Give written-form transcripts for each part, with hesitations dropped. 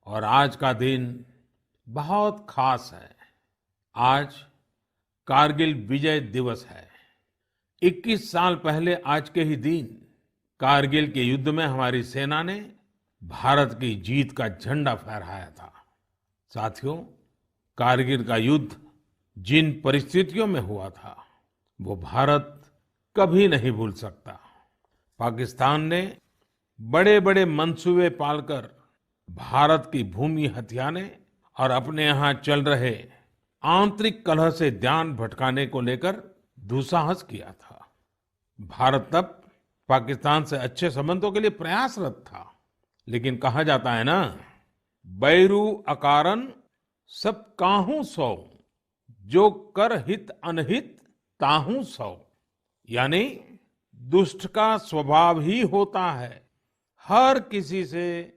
और आज का दिन बहुत खास है। आज कारगिल विजय दिवस है। 21 साल पहले आज के ही दिन कारगिल के युद्ध में हमारी सेना ने भारत की जीत का झंडा फहराया था। साथियों, कारगिल का युद्ध जिन परिस्थितियों में हुआ था वो भारत कभी नहीं भूल सकता। पाकिस्तान ने बड़े बड़े मंसूबे पालकर भारत की भूमि हथियाने और अपने यहाँ चल रहे आंतरिक कलह से ध्यान भटकाने को लेकर दुस्साहस किया था। भारत तब पाकिस्तान से अच्छे संबंधों के लिए प्रयासरत था, लेकिन कहा जाता है ना, बैरू अकारन सब काहू सौ, जो कर हित अनहित ताहू सौ। यानी दुष्ट का स्वभाव ही होता है हर किसी से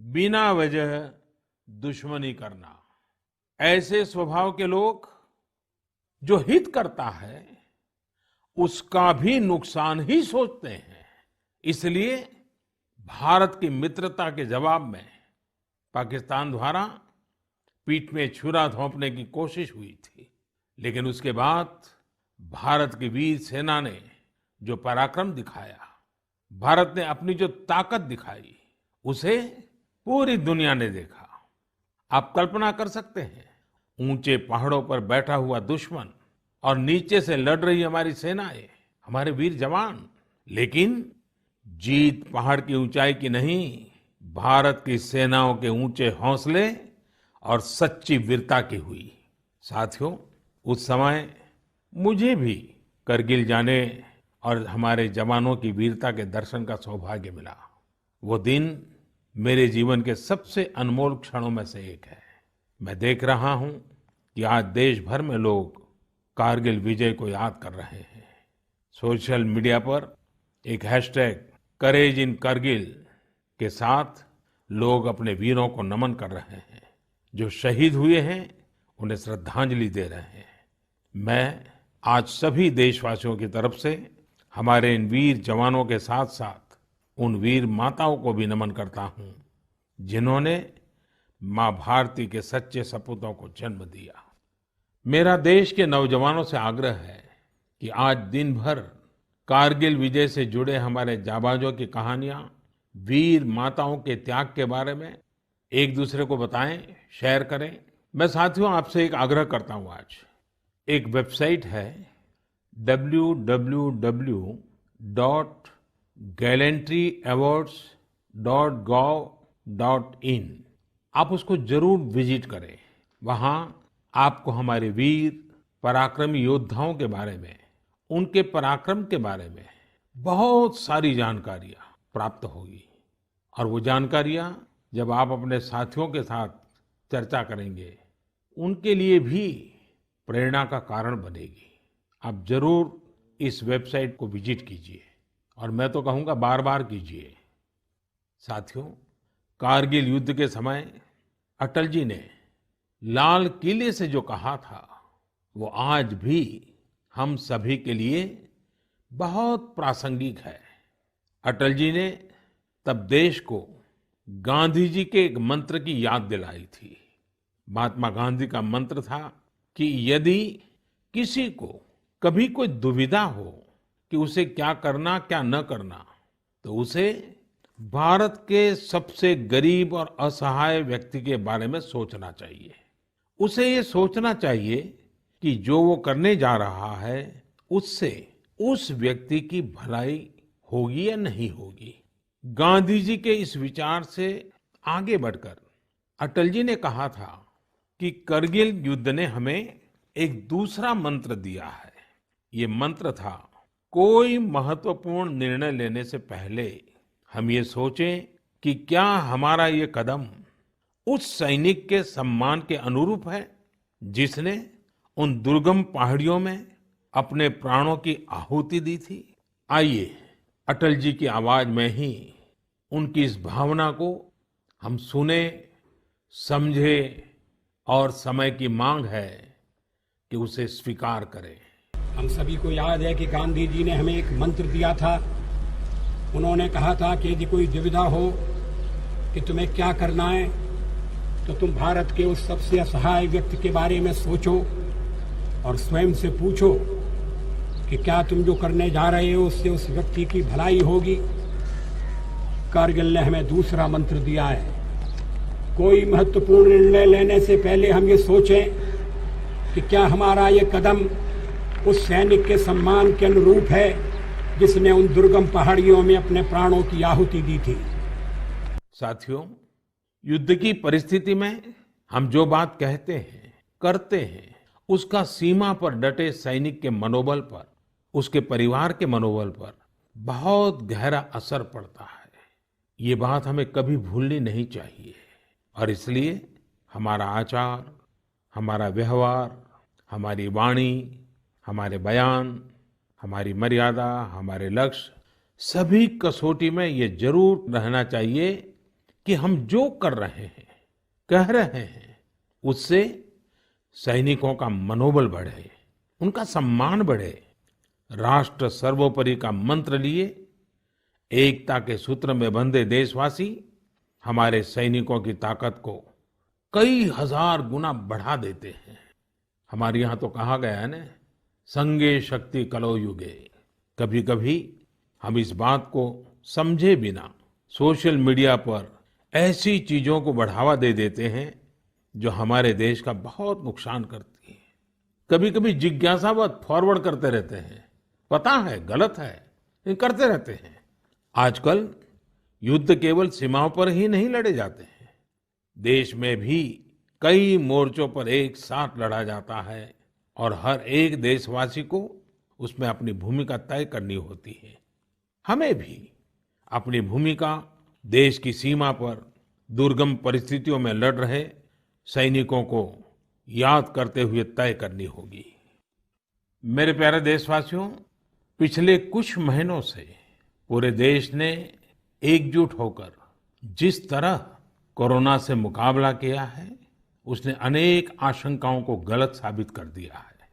बिना वजह दुश्मनी करना। ऐसे स्वभाव के लोग जो हित करता है उसका भी नुकसान ही सोचते हैं। इसलिए भारत की मित्रता के जवाब में पाकिस्तान द्वारा पीठ में छुरा घोंपने की कोशिश हुई थी, लेकिन उसके बाद भारत की वीर सेना ने जो पराक्रम दिखाया, भारत ने अपनी जो ताकत दिखाई, उसे पूरी दुनिया ने देखा। आप कल्पना कर सकते हैं, ऊंचे पहाड़ों पर बैठा हुआ दुश्मन और नीचे से लड़ रही हमारी सेनाएं, हमारे वीर जवान। लेकिन जीत पहाड़ की ऊंचाई की नहीं, भारत की सेनाओं के ऊंचे हौसले और सच्ची वीरता की हुई। साथियों, उस समय मुझे भी करगिल जाने और हमारे जवानों की वीरता के दर्शन का सौभाग्य मिला। वो दिन मेरे जीवन के सबसे अनमोल क्षणों में से एक है। मैं देख रहा हूं कि आज देश भर में लोग कारगिल विजय को याद कर रहे हैं। सोशल मीडिया पर एक हैशटैग करेज इन करगिल के साथ लोग अपने वीरों को नमन कर रहे हैं। जो शहीद हुए हैं उन्हें श्रद्धांजलि दे रहे हैं। मैं आज सभी देशवासियों की तरफ से हमारे इन वीर जवानों के साथ साथ उन वीर माताओं को भी नमन करता हूं जिन्होंने मां भारती के सच्चे सपूतों को जन्म दिया। मेरा देश के नौजवानों से आग्रह है कि आज दिन भर कारगिल विजय से जुड़े हमारे जाबाजों की कहानियां, वीर माताओं के त्याग के बारे में एक दूसरे को बताएं, शेयर करें। मैं साथियों आपसे एक आग्रह करता हूं। आज एक वेबसाइट है www.gallantryawards.gov.in। आप उसको जरूर विजिट करें। वहां आपको हमारे वीर पराक्रमी योद्धाओं के बारे में, उनके पराक्रम के बारे में बहुत सारी जानकारियां प्राप्त होगी। और वो जानकारियां जब आप अपने साथियों के साथ चर्चा करेंगे, उनके लिए भी प्रेरणा का कारण बनेगी। आप जरूर इस वेबसाइट को विजिट कीजिए और मैं तो कहूंगा बार बार कीजिए। साथियों, कारगिल युद्ध के समय अटल जी ने लाल किले से जो कहा था वो आज भी हम सभी के लिए बहुत प्रासंगिक है। अटल जी ने तब देश को गांधी जी के एक मंत्र की याद दिलाई थी। महात्मा गांधी का मंत्र था कि यदि किसी को कभी कोई दुविधा हो कि उसे क्या करना क्या न करना, तो उसे भारत के सबसे गरीब और असहाय व्यक्ति के बारे में सोचना चाहिए। उसे ये सोचना चाहिए कि जो वो करने जा रहा है उससे उस व्यक्ति की भलाई होगी या नहीं होगी। गांधी जी के इस विचार से आगे बढ़कर अटल जी ने कहा था कि करगिल युद्ध ने हमें एक दूसरा मंत्र दिया है। ये मंत्र था, कोई महत्वपूर्ण निर्णय लेने से पहले हम ये सोचें कि क्या हमारा ये कदम उस सैनिक के सम्मान के अनुरूप है जिसने उन दुर्गम पहाड़ियों में अपने प्राणों की आहुति दी थी। आइए अटल जी की आवाज में ही उनकी इस भावना को हम सुने, समझे और समय की मांग है कि उसे स्वीकार करें। हम सभी को याद है कि गांधी जी ने हमें एक मंत्र दिया था। उन्होंने कहा था कि यदि कोई दुविधा हो कि तुम्हें क्या करना है तो तुम भारत के उस सबसे असहाय व्यक्ति के बारे में सोचो और स्वयं से पूछो कि क्या तुम जो करने जा रहे हो उससे उस व्यक्ति की भलाई होगी। कारगिल ने हमें दूसरा मंत्र दिया है, कोई महत्वपूर्ण निर्णय लेने से पहले हम ये सोचें कि क्या हमारा ये कदम उस सैनिक के सम्मान के अनुरूप है जिसने उन दुर्गम पहाड़ियों में अपने प्राणों की आहुति दी थी। साथियों, युद्ध की परिस्थिति में हम जो बात कहते हैं, करते हैं, उसका सीमा पर डटे सैनिक के मनोबल पर, उसके परिवार के मनोबल पर बहुत गहरा असर पड़ता है। ये बात हमें कभी भूलनी नहीं चाहिए और इसलिए हमारा आचार, हमारा व्यवहार, हमारी वाणी, हमारे बयान, हमारी मर्यादा, हमारे लक्ष्य, सभी कसौटी में ये जरूर रहना चाहिए कि हम जो कर रहे हैं, कह रहे हैं, उससे सैनिकों का मनोबल बढ़े, उनका सम्मान बढ़े, राष्ट्र सर्वोपरि का मंत्र लिए एकता के सूत्र में बंधे देशवासी हमारे सैनिकों की ताकत को कई हजार गुना बढ़ा देते हैं। हमारे यहाँ तो कहा गया है ना, संगे शक्ति कलो युगे। कभी कभी हम इस बात को समझे बिना सोशल मीडिया पर ऐसी चीजों को बढ़ावा दे देते हैं जो हमारे देश का बहुत नुकसान करती है। कभी कभी जिज्ञासावत फॉरवर्ड करते रहते हैं, पता है गलत है लेकिन करते रहते हैं। आजकल युद्ध केवल सीमाओं पर ही नहीं लड़े जाते हैं, देश में भी कई मोर्चों पर एक साथ लड़ा जाता है और हर एक देशवासी को उसमें अपनी भूमिका तय करनी होती है। हमें भी अपनी भूमिका देश की सीमा पर दुर्गम परिस्थितियों में लड़ रहे सैनिकों को याद करते हुए तय करनी होगी। मेरे प्यारे देशवासियों, पिछले कुछ महीनों से पूरे देश ने एकजुट होकर जिस तरह कोरोना से मुकाबला किया है, उसने अनेक आशंकाओं को गलत साबित कर दिया है।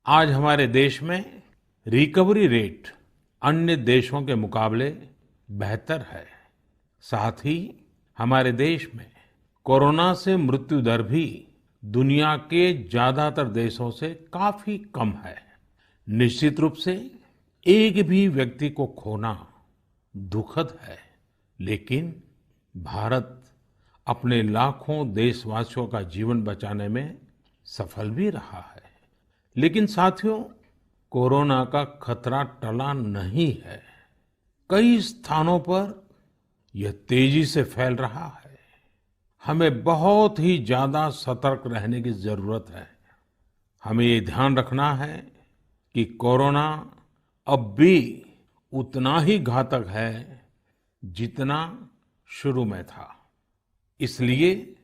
आज हमारे देश में रिकवरी रेट अन्य देशों के मुकाबले बेहतर है। साथ ही हमारे देश में कोरोना से मृत्यु दर भी दुनिया के ज्यादातर देशों से काफी कम है। निश्चित रूप से एक भी व्यक्ति को खोना दुखद है, लेकिन भारत अपने लाखों देशवासियों का जीवन बचाने में सफल भी रहा है। लेकिन साथियों, कोरोना का खतरा टला नहीं है। कई स्थानों पर यह तेजी से फैल रहा है। हमें बहुत ही ज्यादा सतर्क रहने की जरूरत है। हमें ये ध्यान रखना है कि कोरोना अब भी उतना ही घातक है जितना शुरू में था। इसलिए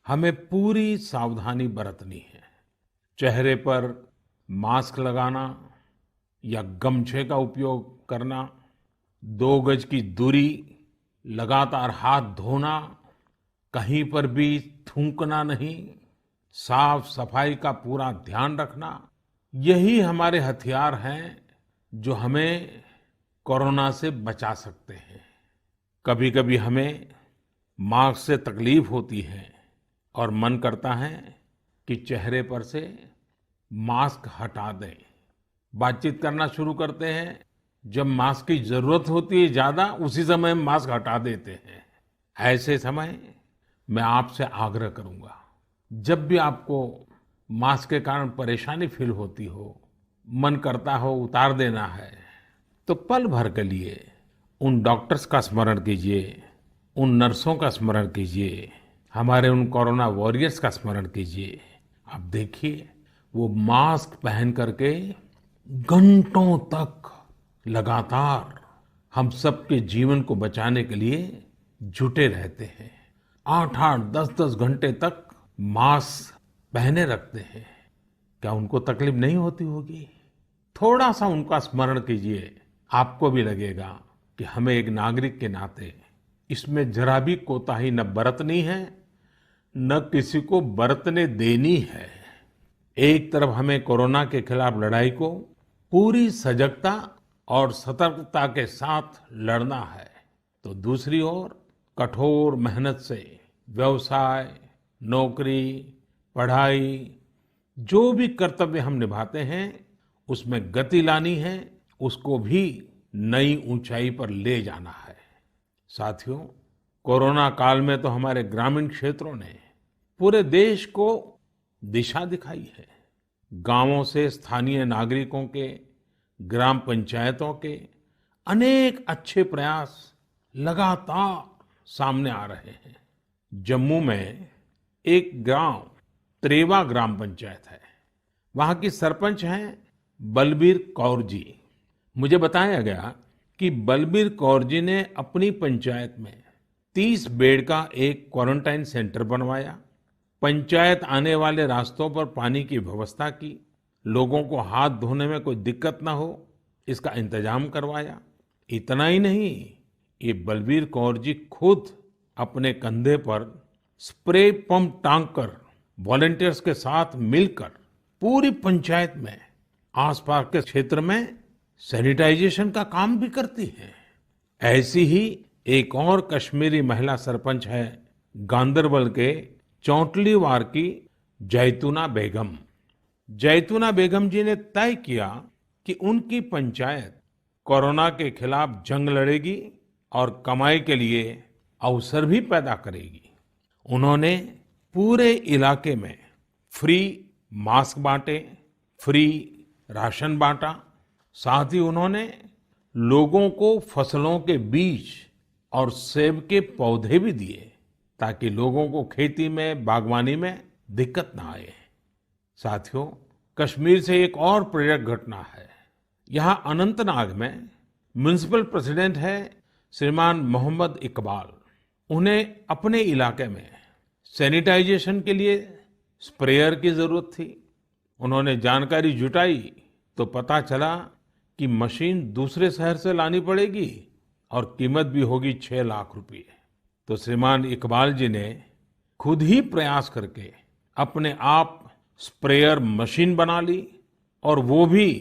हमें पूरी सावधानी बरतनी है। चेहरे पर मास्क लगाना या गमछे का उपयोग करना, 2 गज की दूरी, लगातार हाथ धोना, कहीं पर भी थूकना नहीं, साफ सफाई का पूरा ध्यान रखना, यही हमारे हथियार हैं जो हमें कोरोना से बचा सकते हैं। कभी कभी हमें मास्क से तकलीफ होती है और मन करता है कि चेहरे पर से मास्क हटा दें। बातचीत करना शुरू करते हैं, जब मास्क की जरूरत होती है ज्यादा, उसी समय मास्क हटा देते हैं। ऐसे समय मैं आपसे आग्रह करूंगा, जब भी आपको मास्क के कारण परेशानी फील होती हो, मन करता हो उतार देना है, तो पल भर के लिए उन डॉक्टर्स का स्मरण कीजिए, उन नर्सों का स्मरण कीजिए, हमारे उन कोरोना वॉरियर्स का स्मरण कीजिए। आप देखिए, वो मास्क पहन करके घंटों तक लगातार हम सबके जीवन को बचाने के लिए जुटे रहते हैं। 8-8, 10-10 घंटे तक मास्क पहने रखते हैं। क्या उनको तकलीफ नहीं होती होगी? थोड़ा सा उनका स्मरण कीजिए, आपको भी लगेगा कि हमें एक नागरिक के नाते इसमें जरा भी कोताही न बरतनी है, न किसी को बरतने देनी है। एक तरफ हमें कोरोना के खिलाफ लड़ाई को पूरी सजगता और सतर्कता के साथ लड़ना है, तो दूसरी ओर कठोर मेहनत से व्यवसाय, नौकरी, पढ़ाई, जो भी कर्तव्य हम निभाते हैं, उसमें गति लानी है, उसको भी नई ऊंचाई पर ले जाना है। साथियों, कोरोना काल में तो हमारे ग्रामीण क्षेत्रों ने पूरे देश को दिशा दिखाई है। गांवों से स्थानीय नागरिकों के, ग्राम पंचायतों के अनेक अच्छे प्रयास लगातार सामने आ रहे हैं। जम्मू में एक गांव त्रेवा ग्राम पंचायत है। वहां की सरपंच हैं बलबीर कौर जी। मुझे बताया गया कि बलबीर कौर जी ने अपनी पंचायत में 30 बेड का एक क्वारंटाइन सेंटर बनवाया। पंचायत आने वाले रास्तों पर पानी की व्यवस्था की। लोगों को हाथ धोने में कोई दिक्कत ना हो, इसका इंतजाम करवाया। इतना ही नहीं, ये बलबीर कौर जी खुद अपने कंधे पर स्प्रे पंप टांग कर वॉलंटियर्स के साथ मिलकर पूरी पंचायत में, आसपास के क्षेत्र में सैनिटाइजेशन का काम भी करती है। ऐसी ही एक और कश्मीरी महिला सरपंच है गांदरबल के चौंटलीवार की जैतूना बेगम। जैतूना बेगम जी ने तय किया कि उनकी पंचायत कोरोना के खिलाफ जंग लड़ेगी और कमाई के लिए अवसर भी पैदा करेगी। उन्होंने पूरे इलाके में फ्री मास्क बांटे, फ्री राशन बांटा। साथ ही उन्होंने लोगों को फसलों के बीज और सेब के पौधे भी दिए, ताकि लोगों को खेती में, बागवानी में दिक्कत ना आए। साथियों, कश्मीर से एक और प्रेरक घटना है। यहाँ अनंतनाग में म्युनिसिपल प्रेसिडेंट है श्रीमान मोहम्मद इकबाल। उन्हें अपने इलाके में सैनिटाइजेशन के लिए स्प्रेयर की जरूरत थी। उन्होंने जानकारी जुटाई तो पता चला कि मशीन दूसरे शहर से लानी पड़ेगी और कीमत भी होगी 6 लाख रुपए। तो श्रीमान इकबाल जी ने खुद ही प्रयास करके अपने आप स्प्रेयर मशीन बना ली, और वो भी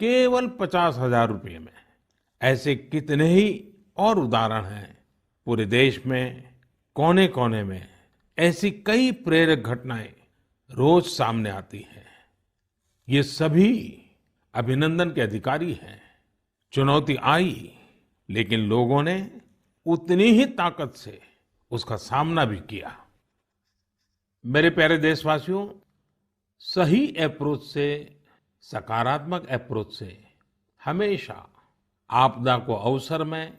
केवल 50,000 रुपये में। ऐसे कितने ही और उदाहरण हैं। पूरे देश में कोने कोने में ऐसी कई प्रेरक घटनाएं रोज सामने आती हैं। ये सभी अभिनंदन के अधिकारी हैं। चुनौती आई, लेकिन लोगों ने उतनी ही ताकत से उसका सामना भी किया। मेरे प्यारे देशवासियों, सही अप्रोच से, सकारात्मक अप्रोच से हमेशा आपदा को अवसर में,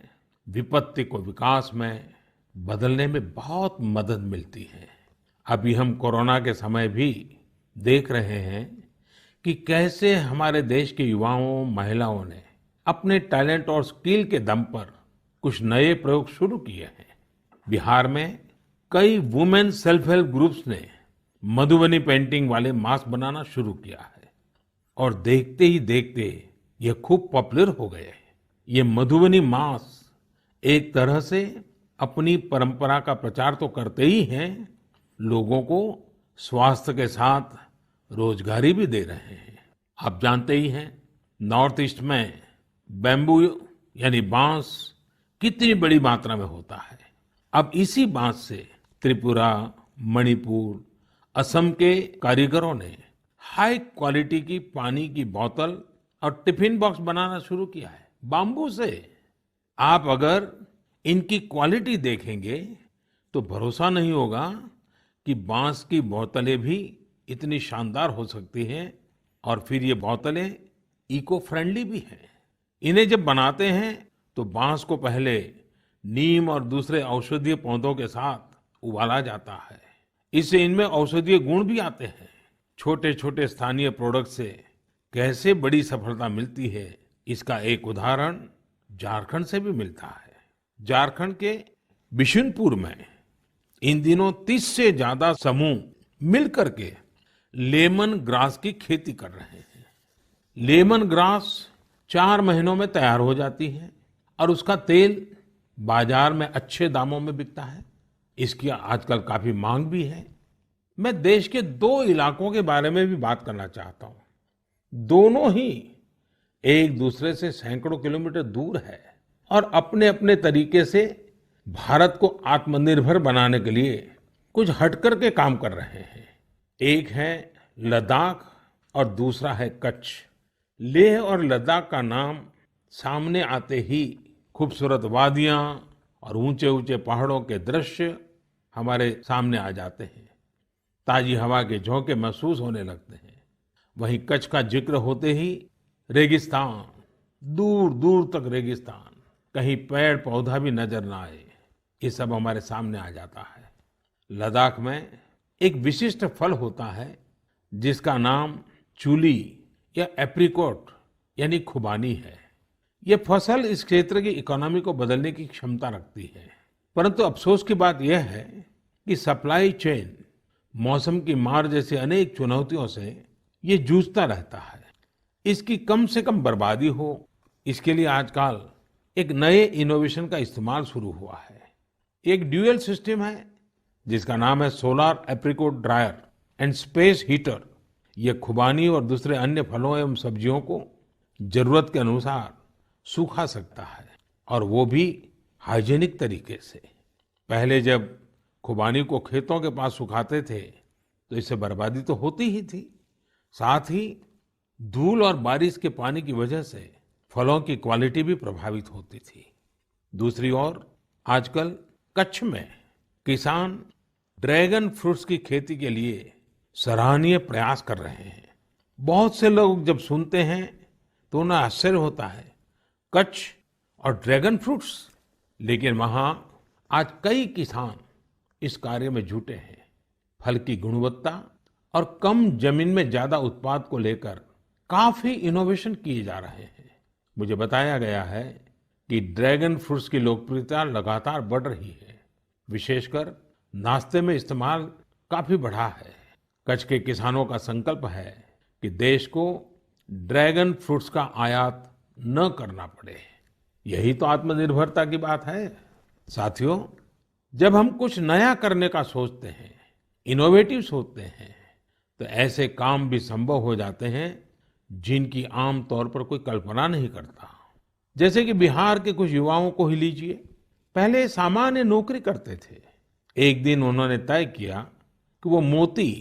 विपत्ति को विकास में बदलने में बहुत मदद मिलती है। अभी हम कोरोना के समय भी देख रहे हैं कि कैसे हमारे देश के युवाओं, महिलाओं ने अपने टैलेंट और स्किल के दम पर कुछ नए प्रयोग शुरू किए हैं। बिहार में कई वुमेन सेल्फ हेल्प ग्रुप्स ने मधुबनी पेंटिंग वाले मास्क बनाना शुरू किया है, और देखते ही देखते ये खूब पॉपुलर हो गए। ये मधुबनी मास्क एक तरह से अपनी परंपरा का प्रचार तो करते ही हैं, लोगों को स्वास्थ्य के साथ रोजगारी भी दे रहे हैं। आप जानते ही हैं, नॉर्थ ईस्ट में बैम्बू यानी बांस कितनी बड़ी मात्रा में होता है। अब इसी बांस से त्रिपुरा, मणिपुर, असम के कारीगरों ने हाई क्वालिटी की पानी की बोतल और टिफिन बॉक्स बनाना शुरू किया है बाम्बू से। आप अगर इनकी क्वालिटी देखेंगे तो भरोसा नहीं होगा कि बांस की बोतलें भी इतनी शानदार हो सकती हैं, और फिर ये बोतलें इको फ्रेंडली भी हैं। इन्हें जब बनाते हैं तो बांस को पहले नीम और दूसरे औषधीय पौधों के साथ उबाला जाता है। इससे इनमें औषधीय गुण भी आते हैं। छोटे छोटे स्थानीय प्रोडक्ट से कैसे बड़ी सफलता मिलती है, इसका एक उदाहरण झारखंड से भी मिलता है। झारखंड के बिशुनपुर में इन दिनों 30 से ज्यादा समूह मिलकर के लेमन ग्रास की खेती कर रहे हैं। लेमन ग्रास 4 महीनों में तैयार हो जाती है और उसका तेल बाजार में अच्छे दामों में बिकता है। इसकी आजकल काफी मांग भी है। मैं देश के 2 इलाकों के बारे में भी बात करना चाहता हूं। दोनों ही एक दूसरे से सैकड़ों किलोमीटर दूर है और अपने अपने तरीके से भारत को आत्मनिर्भर बनाने के लिए कुछ हटकर के काम कर रहे हैं। एक है लद्दाख और दूसरा है कच्छ। लेह और लद्दाख का नाम सामने आते ही खूबसूरत वादियां और ऊंचे ऊंचे पहाड़ों के दृश्य हमारे सामने आ जाते हैं। ताजी हवा के झोंके महसूस होने लगते हैं। वहीं कच्छ का जिक्र होते ही रेगिस्तान, दूर दूर तक रेगिस्तान, कहीं पेड़ पौधा भी नजर ना आए, ये सब हमारे सामने आ जाता है। लद्दाख में एक विशिष्ट फल होता है जिसका नाम चूली या एप्रिकॉट यानी खुबानी है। ये फसल इस क्षेत्र की इकोनॉमी को बदलने की क्षमता रखती है। परंतु अफसोस की बात यह है कि सप्लाई चेन, मौसम की मार जैसी अनेक चुनौतियों से ये जूझता रहता है। इसकी कम से कम बर्बादी हो, इसके लिए आजकल एक नए इनोवेशन का इस्तेमाल शुरू हुआ है। एक ड्यूअल सिस्टम है जिसका नाम है solar apricot dryer and space heater. ये खुबानी और दूसरे अन्य फलों एवं सब्जियों को जरूरत के अनुसार सूखा सकता है, और वो भी हाइजीनिक तरीके से। पहले जब खुबानी को खेतों के पास सुखाते थे तो इससे बर्बादी तो होती ही थी, साथ ही धूल और बारिश के पानी की वजह से फलों की क्वालिटी भी प्रभावित होती थी। दूसरी ओर आजकल कच्छ में किसान ड्रैगन फ्रूट्स की खेती के लिए सराहनीय प्रयास कर रहे हैं। बहुत से लोग जब सुनते हैं तो उन्हें आश्चर्य होता है, कच्छ और ड्रैगन फ्रूट्स, लेकिन वहां आज कई किसान इस कार्य में जुटे हैं। फल की गुणवत्ता और कम जमीन में ज्यादा उत्पाद को लेकर काफी इनोवेशन किए जा रहे हैं। मुझे बताया गया है कि ड्रैगन फ्रूट्स की लोकप्रियता लगातार बढ़ रही है। विशेषकर नाश्ते में इस्तेमाल काफी बढ़ा है। कच्छ के किसानों का संकल्प है कि देश को ड्रैगन फ्रूट्स का आयात न करना पड़े। यही तो आत्मनिर्भरता की बात है। साथियों, जब हम कुछ नया करने का सोचते हैं, इनोवेटिव सोचते हैं, तो ऐसे काम भी संभव हो जाते हैं जिनकी आम तौर पर कोई कल्पना नहीं करता। जैसे कि बिहार के कुछ युवाओं को ही लीजिए। पहले सामान्य नौकरी करते थे। एक दिन उन्होंने तय किया कि वो मोती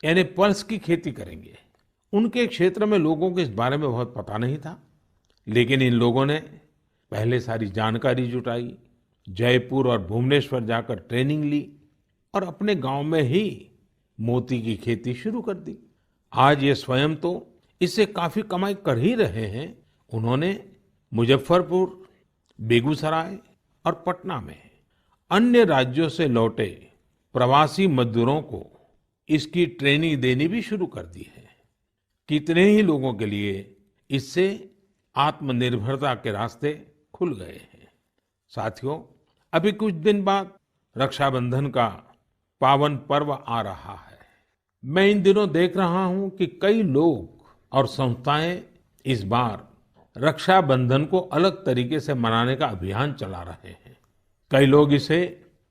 यानी पर्ल्स की खेती करेंगे। उनके क्षेत्र में लोगों को इस बारे में बहुत पता नहीं था, लेकिन इन लोगों ने पहले सारी जानकारी जुटाई, जयपुर और भुवनेश्वर जाकर ट्रेनिंग ली और अपने गांव में ही मोती की खेती शुरू कर दी। आज ये स्वयं तो इससे काफी कमाई कर ही रहे हैं। उन्होंने मुजफ्फरपुर, बेगूसराय और पटना में अन्य राज्यों से लौटे प्रवासी मजदूरों को इसकी ट्रेनिंग देनी भी शुरू कर दी है। कितने ही लोगों के लिए इससे आत्मनिर्भरता के रास्ते खुल गए हैं। साथियों, अभी कुछ दिन बाद रक्षाबंधन का पावन पर्व आ रहा है। मैं इन दिनों देख रहा हूं कि कई लोग और संस्थाएं इस बार रक्षाबंधन को अलग तरीके से मनाने का अभियान चला रहे हैं। कई लोग इसे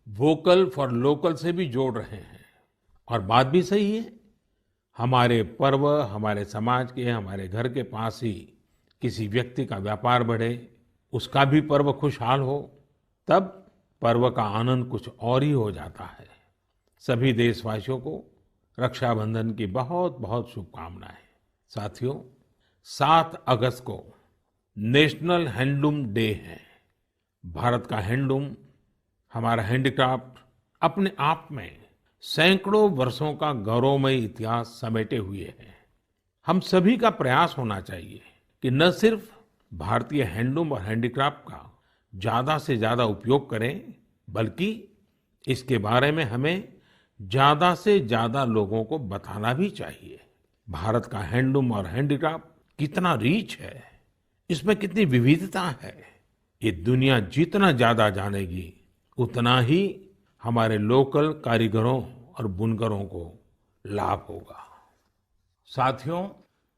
वोकल फॉर लोकल से भी जोड़ रहे हैं, और बात भी सही है। हमारे पर्व हमारे समाज के, हमारे घर के पास ही किसी व्यक्ति का व्यापार बढ़े, उसका भी पर्व खुशहाल हो, तब पर्व का आनंद कुछ और ही हो जाता है। सभी देशवासियों को रक्षाबंधन की बहुत बहुत शुभकामनाएं। साथियों, 7 अगस्त को नेशनल हैंडलूम डे है। भारत का हैंडलूम, हमारा हैंडीक्राफ्ट अपने आप में सैकड़ों वर्षों का गौरवमय इतिहास समेटे हुए है। हम सभी का प्रयास होना चाहिए कि न सिर्फ भारतीय हैंडलूम और हैंडीक्राफ्ट का ज्यादा से ज्यादा उपयोग करें, बल्कि इसके बारे में हमें ज्यादा से ज्यादा लोगों को बताना भी चाहिए। भारत का हैंडलूम और हैंडीक्राफ्ट कितना रिच है, इसमें कितनी विविधता है, ये दुनिया जितना ज्यादा जानेगी उतना ही हमारे लोकल कारीगरों और बुनकरों को लाभ होगा। साथियों,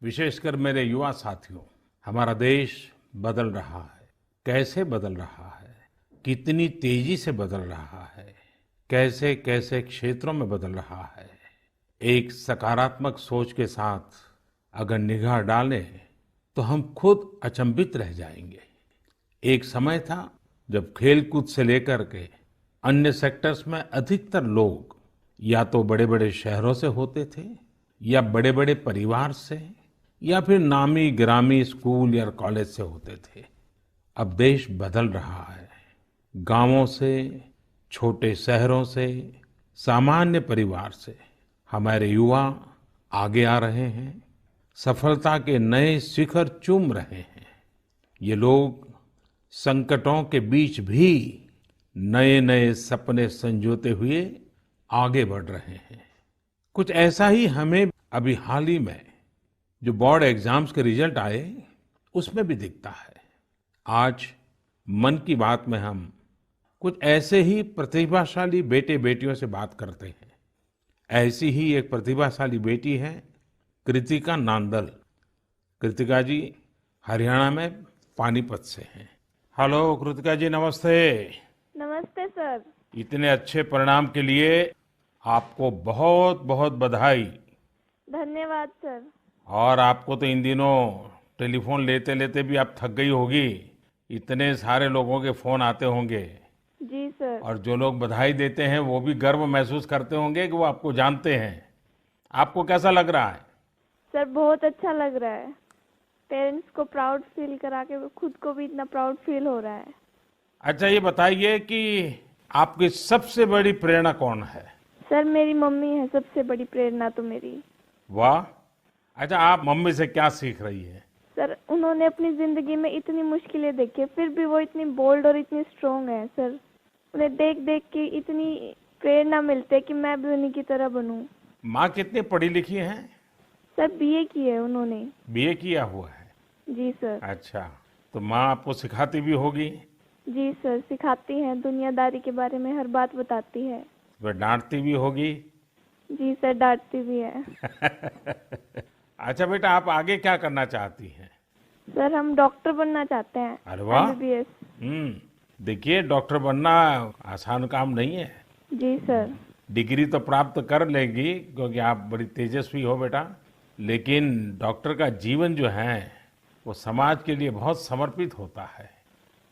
विशेषकर मेरे युवा साथियों, हमारा देश बदल रहा है। कैसे बदल रहा है, कितनी तेजी से बदल रहा है, कैसे कैसे क्षेत्रों में बदल रहा है। एक सकारात्मक सोच के साथ अगर निगाह डालें तो हम खुद अचंभित रह जाएंगे। एक समय था जब खेलकूद से लेकर के अन्य सेक्टर्स में अधिकतर लोग या तो बड़े बड़े शहरों से होते थे या बड़े बड़े परिवार से या फिर नामी गिरामी स्कूल या कॉलेज से होते थे। अब देश बदल रहा है। गांवों से, छोटे शहरों से, सामान्य परिवार से हमारे युवा आगे आ रहे हैं, सफलता के नए शिखर चूम रहे हैं। ये लोग संकटों के बीच भी नए नए सपने संजोते हुए आगे बढ़ रहे हैं। कुछ ऐसा ही हमें अभी हाल ही में जो बोर्ड एग्जाम्स के रिजल्ट आए उसमें भी दिखता है। आज मन की बात में हम कुछ ऐसे ही प्रतिभाशाली बेटे बेटियों से बात करते हैं। ऐसी ही एक प्रतिभाशाली बेटी है कृतिका नांदल। कृतिका जी हरियाणा में पानीपत से हैं। हेलो कृतिका जी, नमस्ते। नमस्ते सर। इतने अच्छे परिणाम के लिए आपको बहुत बहुत बधाई। धन्यवाद सर। और आपको तो इन दिनों टेलीफोन लेते लेते भी आप थक गई होगी, इतने सारे लोगों के फोन आते होंगे। जी सर। और जो लोग बधाई देते हैं वो भी गर्व महसूस करते होंगे कि वो आपको जानते हैं। आपको कैसा लग रहा है? सर बहुत अच्छा लग रहा है। पेरेंट्स को प्राउड फील करा के खुद को भी इतना प्राउड फील हो रहा है। अच्छा, ये बताइए कि आपकी सबसे बड़ी प्रेरणा कौन है? सर मेरी मम्मी है सबसे बड़ी प्रेरणा तो मेरी। वाह। अच्छा, आप मम्मी से क्या सीख रही है? सर उन्होंने अपनी जिंदगी में इतनी मुश्किलें देखी फिर भी वो इतनी बोल्ड और इतनी स्ट्रोंग है। सर उन्हें देख देख के इतनी प्रेरणा मिलती है कि मैं भी उन्हीं की तरह बनूं। माँ कितनी पढ़ी लिखी हैं? सर बीए की है उन्होंने। बीए किया हुआ है? जी सर। अच्छा, तो माँ आपको सिखाती भी होगी? जी सर सिखाती हैं, दुनियादारी के बारे में हर बात बताती है। वह डांटती भी होगी? जी सर डांटती भी है। अच्छा बेटा, आप आगे क्या करना चाहती हैं? सर हम डॉक्टर बनना चाहते हैं। अरे वाह। MBBS। देखिए, डॉक्टर बनना आसान काम नहीं है। जी सर। डिग्री तो प्राप्त कर लेगी क्योंकि आप बड़ी तेजस्वी हो बेटा, लेकिन डॉक्टर का जीवन जो है वो समाज के लिए बहुत समर्पित होता है।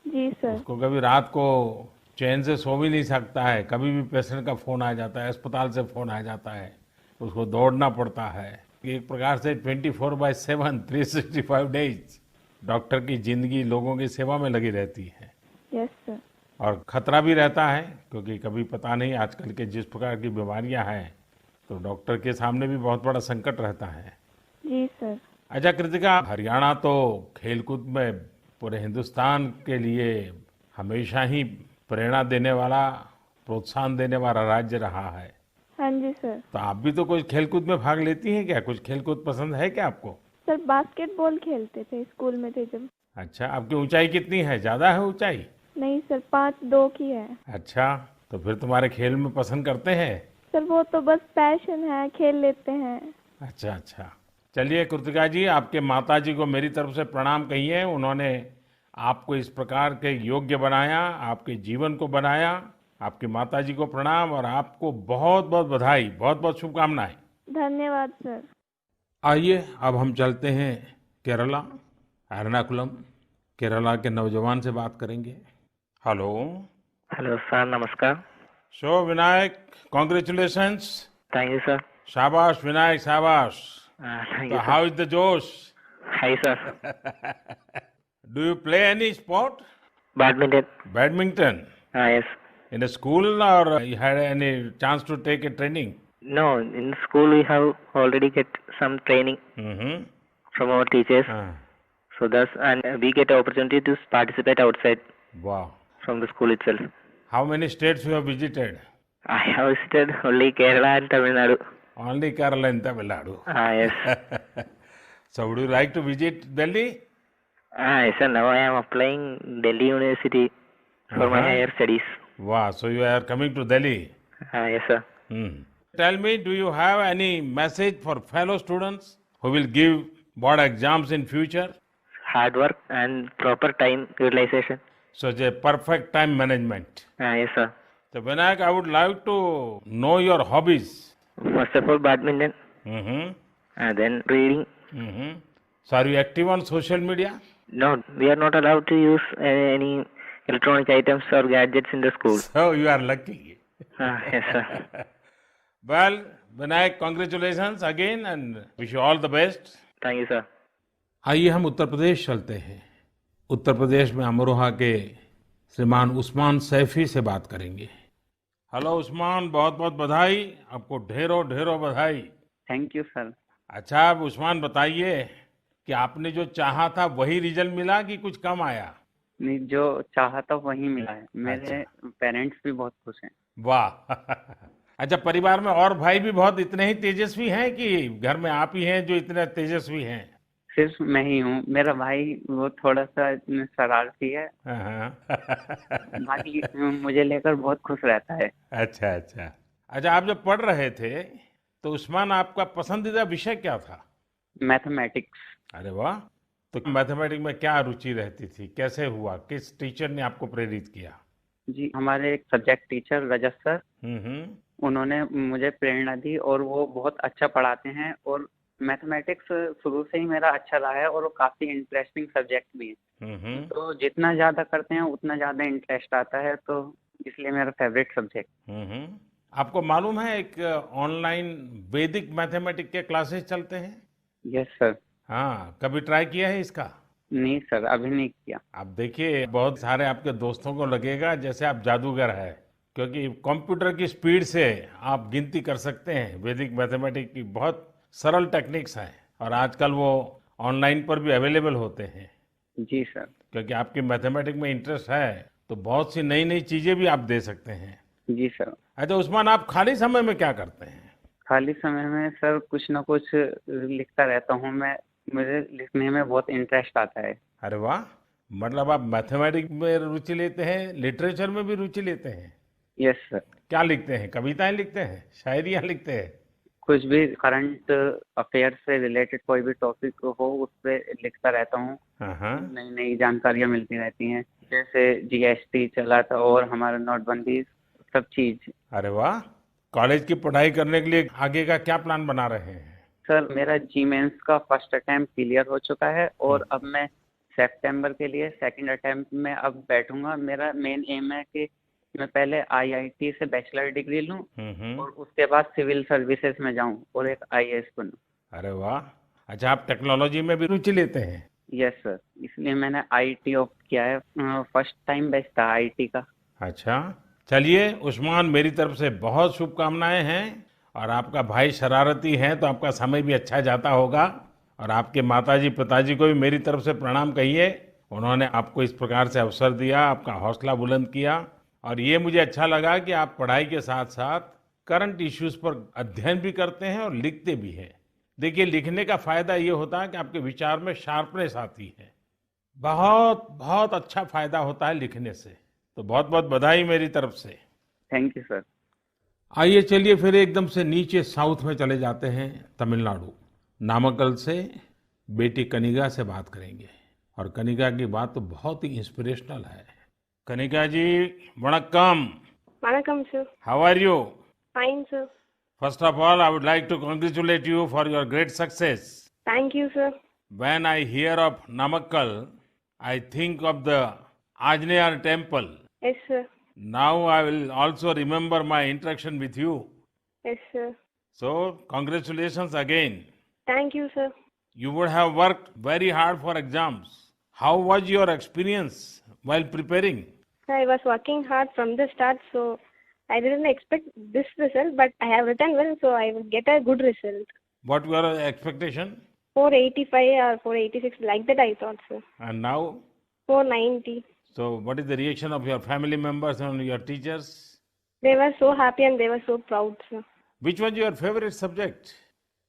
जी सर। उसको कभी रात को चैन से सो भी नहीं सकता है, कभी भी पेशेंट का फोन आ जाता है, अस्पताल से फोन आ जाता है, उसको दौड़ना पड़ता है। एक प्रकार से 24/7 365 डेज डॉक्टर की जिंदगी लोगों की सेवा में लगी रहती है। Yes sir. और खतरा भी रहता है क्योंकि कभी पता नहीं आजकल के जिस प्रकार की बीमारियां हैं, तो डॉक्टर के सामने भी बहुत बड़ा संकट रहता है। जी सर। अच्छा कृतिका, हरियाणा तो खेलकूद में पूरे हिंदुस्तान के लिए हमेशा ही प्रेरणा देने वाला, प्रोत्साहन देने वाला राज्य रहा है। हाँ जी सर। तो आप भी तो कुछ खेलकूद में भाग लेती हैं क्या? कुछ खेलकूद पसंद है क्या आपको? सर बास्केटबॉल खेलते थे स्कूल में थे जब। अच्छा, आपकी ऊंचाई कितनी है? ज्यादा है ऊंचाई? नहीं सर 5'2" की है। अच्छा, तो फिर तुम्हारे खेल में पसंद करते हैं? सर वो तो बस पैशन है, खेल लेते हैं। अच्छा अच्छा। चलिए कृतिका जी, आपके माता जी को मेरी तरफ से प्रणाम कहिए। उन्होंने आपको इस प्रकार के योग्य बनाया, आपके जीवन को बनाया। आपकी माता जी को प्रणाम और आपको बहुत बहुत बधाई, बहुत बहुत शुभकामनाएं। धन्यवाद सर। आइए अब हम चलते हैं केरला, एर्नाकुलम। केरला के नौजवान से बात करेंगे। हेलो। हेलो सर, नमस्कार। So Vinayak, congratulations. Thank you sir. शाबाश विनायक, शाबाश। Thank to you how is the जोश? Hi sir. Do you play any sport? Badminton. Badminton यस। in a school or you had any chance to take a training? No, in school we have already get some training Mm-hmm. from our teachers. Ah, So thus, and we get opportunity to participate outside wow. from the school itself. How many states you have visited? I have visited only Kerala and Tamil Nadu. Only Kerala and Tamil Nadu. Yes. So would you like to visit Delhi? Yes sir, now I am applying Delhi University for my higher studies. Wow, so you are coming to Delhi. Yes sir. Hmm. Tell me, do you have any message for fellow students who will give board exams in future? Hard work and proper time utilization. So it's a perfect time management. Yes sir. So Vinayak, I would like to know your hobbies. First of all, badminton. Mm-hmm. And then reading. Mm-hmm. So are you active on social media? No, we are not allowed to use any electronic items or gadgets in the school. So you are lucky. Yes, sir. Well, Vinayak, congratulations again and wish you all the best. Thank you, sir. आइए हम उत्तर प्रदेश चलते हैं। उत्तर प्रदेश में अमरोहा के श्रीमान उस्मान सैफी से बात करेंगे। हेलो उस्मान, बहुत बहुत बधाई, आपको ढेरों ढेरों बधाई। Thank you sir. अच्छा, अब उस्मान बताइए कि आपने जो चाहा था वही रिजल्ट मिला कि कुछ कम आया? नहीं, जो चाहा था वही मिला है। मेरे पेरेंट्स भी बहुत खुश हैं। वाह अच्छा, परिवार में और भाई भी बहुत इतने ही तेजस्वी हैं कि घर में आप ही हैं जो इतने तेजस्वी हैं? सिर्फ मैं ही हूँ। मेरा भाई वो थोड़ा सा शरारती है, हाँ। बाकी मुझे लेकर बहुत खुश रहता है। अच्छा अच्छा अच्छा, आप जब पढ़ रहे थे तो उस्मान आपका पसंदीदा विषय क्या था? मैथमेटिक्स। अरे वाह, तो मैथमेटिक्स में क्या रुचि रहती थी, कैसे हुआ, किस टीचर ने आपको प्रेरित किया? जी, हमारे एक सब्जेक्ट टीचर रजत सर, हम्म। उन्होंने मुझे प्रेरणा दी और वो बहुत अच्छा पढ़ाते हैं और मैथमेटिक्स शुरू से ही मेरा अच्छा रहा है और वो काफ़ी इंटरेस्टिंग सब्जेक्ट भी है। हम्म। तो जितना ज़्यादा करते हैं उतना ज़्यादा इंटरेस्ट आता है, तो इसलिए मेरा फेवरेट सब्जेक्ट। हम्म। आपको मालूम है एक ऑनलाइन वैदिक मैथमेटिक्स के क्लासेस चलते हैं? Yes sir. हाँ, कभी ट्राई किया है इसका? नहीं सर, अभी नहीं किया। आप देखिए, बहुत सारे आपके दोस्तों को लगेगा जैसे आप जादूगर है, क्योंकि कंप्यूटर की स्पीड से आप गिनती कर सकते हैं। वैदिक मैथमेटिक्स की बहुत सरल टेक्निक्स हैं और आजकल वो ऑनलाइन पर भी अवेलेबल होते हैं। जी सर। क्योंकि आपकी मैथमेटिक्स में इंटरेस्ट है तो बहुत सी नई नई चीजें भी आप दे सकते हैं। जी सर। अच्छा उस्मान, आप खाली समय में क्या करते हैं? खाली समय में सर कुछ ना कुछ लिखता रहता हूँ मैं। मुझे लिखने में बहुत इंटरेस्ट आता है। अरे वाह, मतलब आप मैथमेटिक्स में रुचि लेते हैं, लिटरेचर में भी रुचि लेते हैं? Yes sir. क्या लिखते हैं, कविताएं लिखते हैं, शायरियां लिखते हैं? कुछ भी करंट अफेयर से रिलेटेड कोई भी टॉपिक हो उस पर लिखता रहता हूँ। हाँ। नई नई जानकारियाँ मिलती रहती हैं, जैसे जीएसटी चला था और हमारा नोटबंदी, सब चीज। अरे वाह, कॉलेज की पढ़ाई करने के लिए आगे का क्या प्लान बना रहे हैं? सर मेरा जी मेंस का फर्स्ट अटेम्प्ट क्लियर हो चुका है और अब मैं सितंबर के लिए सेकंड अटेम्प्ट में अब बैठूंगा। मेरा मेन एम है कि मैं पहले आईआईटी से बैचलर डिग्री लूं और उसके बाद सिविल सर्विसेज में जाऊं और एक आईएएस बनूं। अरे वाह, अच्छा आप टेक्नोलॉजी में भी रुचि लेते हैं? यस सर, इसलिए मैंने आईटी ऑप्ट किया है। फर्स्ट टाइम बैच था आईटी का। अच्छा, चलिए उस्मान, मेरी तरफ से बहुत शुभकामनाएं हैं। और आपका भाई शरारती है तो आपका समय भी अच्छा जाता होगा। और आपके माताजी पिताजी को भी मेरी तरफ से प्रणाम कहिए, उन्होंने आपको इस प्रकार से अवसर दिया, आपका हौसला बुलंद किया। और ये मुझे अच्छा लगा कि आप पढ़ाई के साथ साथ करंट इश्यूज पर अध्ययन भी करते हैं और लिखते भी हैं। देखिए, लिखने का फायदा ये होता है कि आपके विचार में शार्पनेस आती है। बहुत बहुत अच्छा फायदा होता है लिखने से। तो बहुत बहुत बधाई मेरी तरफ से। Thank you sir. आइए चलिए फिर एकदम से नीचे साउथ में चले जाते हैं, तमिलनाडु। नामक्कल से बेटी कनिका से बात करेंगे। और कनिका की बात तो बहुत ही इंस्पिरेशनल है। कनिका जी, वणक्कम। वणक्कम sir. How are you? Fine sir. First of all, I would like to congratulate you for your great success. Thank you sir. When I hear of Namakkal, I think of the Anjaneya temple. Yes sir. Now I will also remember my interaction with you. Yes sir. So, congratulations again. Thank you sir. You would have worked very hard for exams. How was your experience while preparing? I was working hard from the start, so I didn't expect this result, but I have written well, so I will get a good result. What were your expectation? 485 or 486, like that I thought, sir. And now? 490. So, what is the reaction of your family members and your teachers? They were so happy and they were so proud, sir. Which was your favorite subject?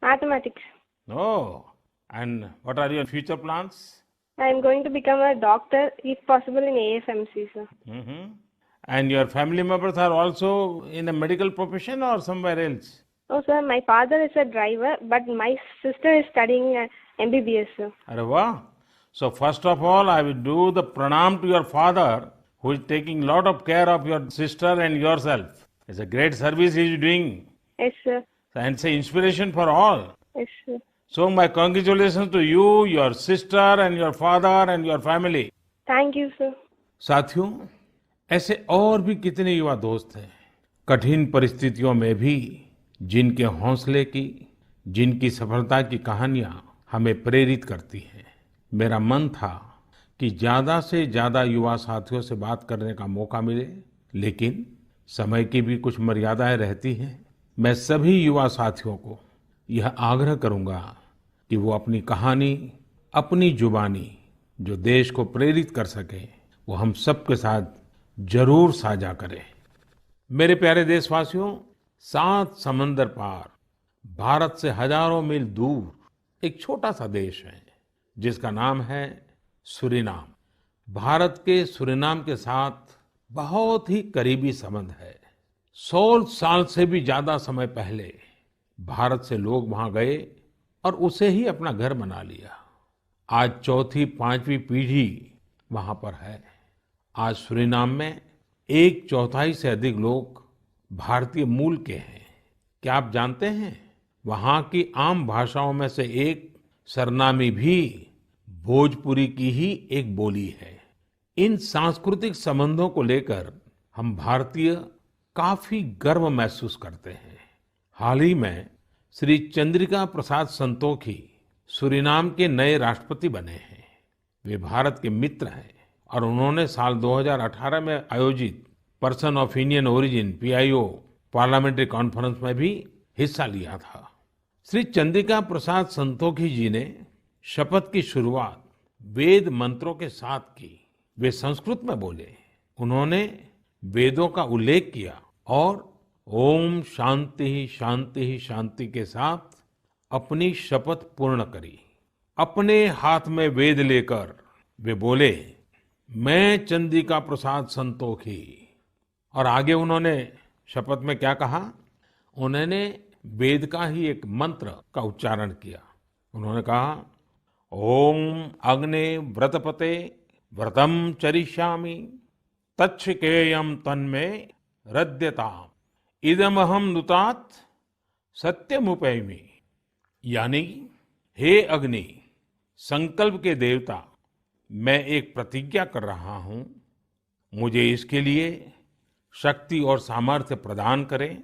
Mathematics. Oh, and what are your future plans? I am going to become a doctor, if possible, in AFMC, sir. Mm-hmm. And your family members are also in a medical profession or somewhere else? Oh, sir, my father is a driver, but my sister is studying MBBS, sir. Arre wow. So first of all, I will do the pranam to your father, who is taking lot of care of your sister and yourself. It's a great service he is doing. Yes, sir. And it's an inspiration for all. Yes, sir. So my congratulations to you, your sister and your father and your family. Thank you, sir. साथियों, ऐसे और भी कितने युवा दोस्त हैं, कठिन परिस्थितियों में भी जिनके हौसले की, जिनकी सफलता की कहानियां हमें प्रेरित करती हैं। मेरा मन था कि ज्यादा से ज्यादा युवा साथियों से बात करने का मौका मिले, लेकिन समय की भी कुछ मर्यादाएं रहती हैं। मैं सभी युवा साथियों को यह आग्रह करूंगा कि वो अपनी कहानी, अपनी जुबानी जो देश को प्रेरित कर सके, वो हम सबके साथ जरूर साझा करें। मेरे प्यारे देशवासियों, 7 समंदर पार भारत से हजारों मील दूर एक छोटा सा देश है जिसका नाम है सूरीनाम। भारत के सूरीनाम के साथ बहुत ही करीबी संबंध है। 100 साल से भी ज्यादा समय पहले भारत से लोग वहां गए और उसे ही अपना घर बना लिया। आज चौथी, 5वीं पीढ़ी वहां पर है। आज सूरीनाम में 1/4 से अधिक लोग भारतीय मूल के हैं। क्या आप जानते हैं, वहां की आम भाषाओं में से एक सरनामी भी भोजपुरी की ही एक बोली है। इन सांस्कृतिक संबंधों को लेकर हम भारतीय काफी गर्व महसूस करते हैं। हाल ही में श्री चंद्रिका प्रसाद संतोखी सूरीनाम के नए राष्ट्रपति बने हैं। वे भारत के मित्र हैं और उन्होंने साल 2018 में आयोजित person of Indian origin PIO parliamentary conference में भी हिस्सा लिया था। श्री चंद्रिका प्रसाद संतोखी जी ने शपथ की शुरुआत वेद मंत्रों के साथ की। वे संस्कृत में बोले, उन्होंने वेदों का उल्लेख किया और ओम शांति शांति शांति के साथ अपनी शपथ पूर्ण करी। अपने हाथ में वेद लेकर वे बोले, मैं चंद्रिका प्रसाद संतोखी। और आगे उन्होंने शपथ में क्या कहा, उन्होंने वेद का ही एक मंत्र का उच्चारण किया। उन्होंने कहा, ओम अग्ने व्रतपते व्रतम चरिष्यामि तच्छकेयम तन्मे रद्यताम इदमहम नुतात सत्यमुपैमि। यानी, हे अग्नि, संकल्प के देवता, मैं एक प्रतिज्ञा कर रहा हूं, मुझे इसके लिए शक्ति और सामर्थ्य प्रदान करें।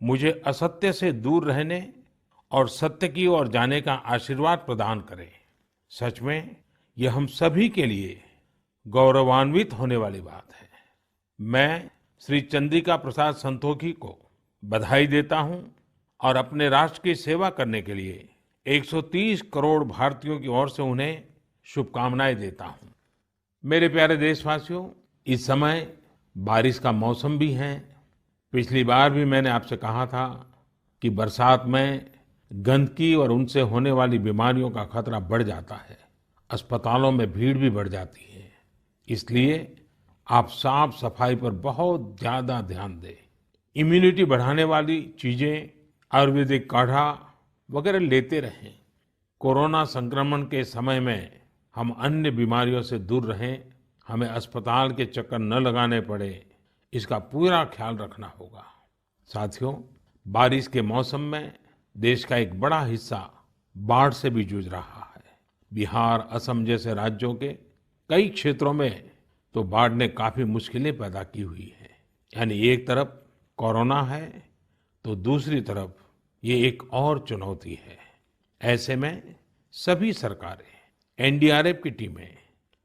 मुझे असत्य से दूर रहने और सत्य की ओर जाने का आशीर्वाद प्रदान करें। सच में यह हम सभी के लिए गौरवान्वित होने वाली बात है। मैं श्री चंद्रिका प्रसाद संतोखी को बधाई देता हूं और अपने राष्ट्र की सेवा करने के लिए 130 करोड़ भारतीयों की ओर से उन्हें शुभकामनाएं देता हूं। मेरे प्यारे देशवासियों, इस समय बारिश का मौसम भी है। पिछली बार भी मैंने आपसे कहा था कि बरसात में गंदगी और उनसे होने वाली बीमारियों का खतरा बढ़ जाता है, अस्पतालों में भीड़ भी बढ़ जाती है। इसलिए आप साफ सफाई पर बहुत ज्यादा ध्यान दें। इम्यूनिटी बढ़ाने वाली चीजें, आयुर्वेदिक काढ़ा वगैरह लेते रहें। कोरोना संक्रमण के समय में हम अन्य बीमारियों से दूर रहें। हमें अस्पताल के चक्कर न लगाने पड़े, इसका पूरा ख्याल रखना होगा। साथियों, बारिश के मौसम में देश का एक बड़ा हिस्सा बाढ़ से भी जूझ रहा है। बिहार, असम जैसे राज्यों के कई क्षेत्रों में तो बाढ़ ने काफी मुश्किलें पैदा की हुई है। यानी एक तरफ कोरोना है तो दूसरी तरफ ये एक और चुनौती है। ऐसे में सभी सरकारें, NDRF की टीमें,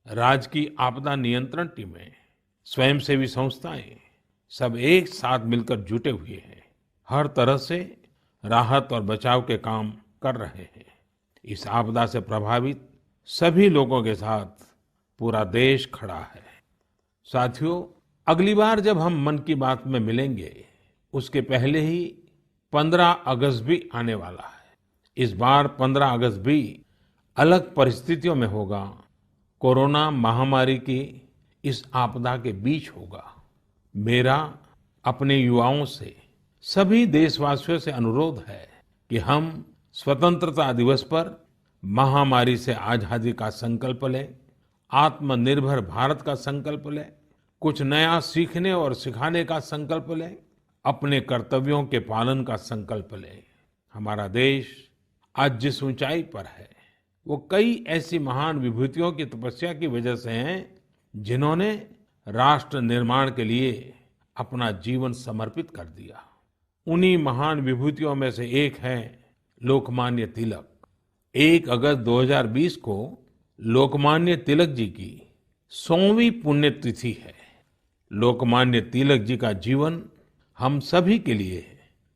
राज्य की आपदा नियंत्रण टीमें, स्वयंसेवी संस्थाएं सब एक साथ मिलकर जुटे हुए हैं। हर तरह से राहत और बचाव के काम कर रहे हैं। इस आपदा से प्रभावित सभी लोगों के साथ पूरा देश खड़ा है। साथियों, अगली बार जब हम मन की बात में मिलेंगे, उसके पहले ही 15 अगस्त भी आने वाला है। इस बार 15 अगस्त भी अलग परिस्थितियों में होगा। कोरोना महामारी की इस आपदा के बीच होगा। मेरा अपने युवाओं से, सभी देशवासियों से अनुरोध है कि हम स्वतंत्रता दिवस पर महामारी से आजादी का संकल्प लें, आत्मनिर्भर भारत का संकल्प लें, कुछ नया सीखने और सिखाने का संकल्प लें, अपने कर्तव्यों के पालन का संकल्प लें। हमारा देश आज जिस ऊंचाई पर है, वो कई ऐसी महान विभूतियों की तपस्या की वजह से हैं जिन्होंने राष्ट्र निर्माण के लिए अपना जीवन समर्पित कर दिया। उन्हीं महान विभूतियों में से एक है लोकमान्य तिलक। 1 अगस्त 2020 को लोकमान्य तिलक जी की 100वीं पुण्यतिथि है। लोकमान्य तिलक जी का जीवन हम सभी के लिए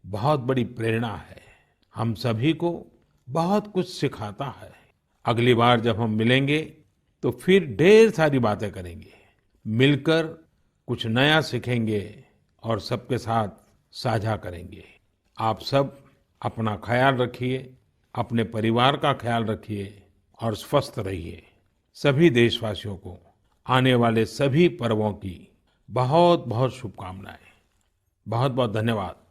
बहुत बड़ी प्रेरणा है, हम सभी को बहुत कुछ सिखाता है। अगली बार जब हम मिलेंगे तो फिर ढेर सारी बातें करेंगे, मिलकर कुछ नया सीखेंगे और सबके साथ साझा करेंगे। आप सब अपना ख्याल रखिए, अपने परिवार का ख्याल रखिए और स्वस्थ रहिए। सभी देशवासियों को आने वाले सभी पर्वों की बहुत बहुत शुभकामनाएं। बहुत बहुत धन्यवाद।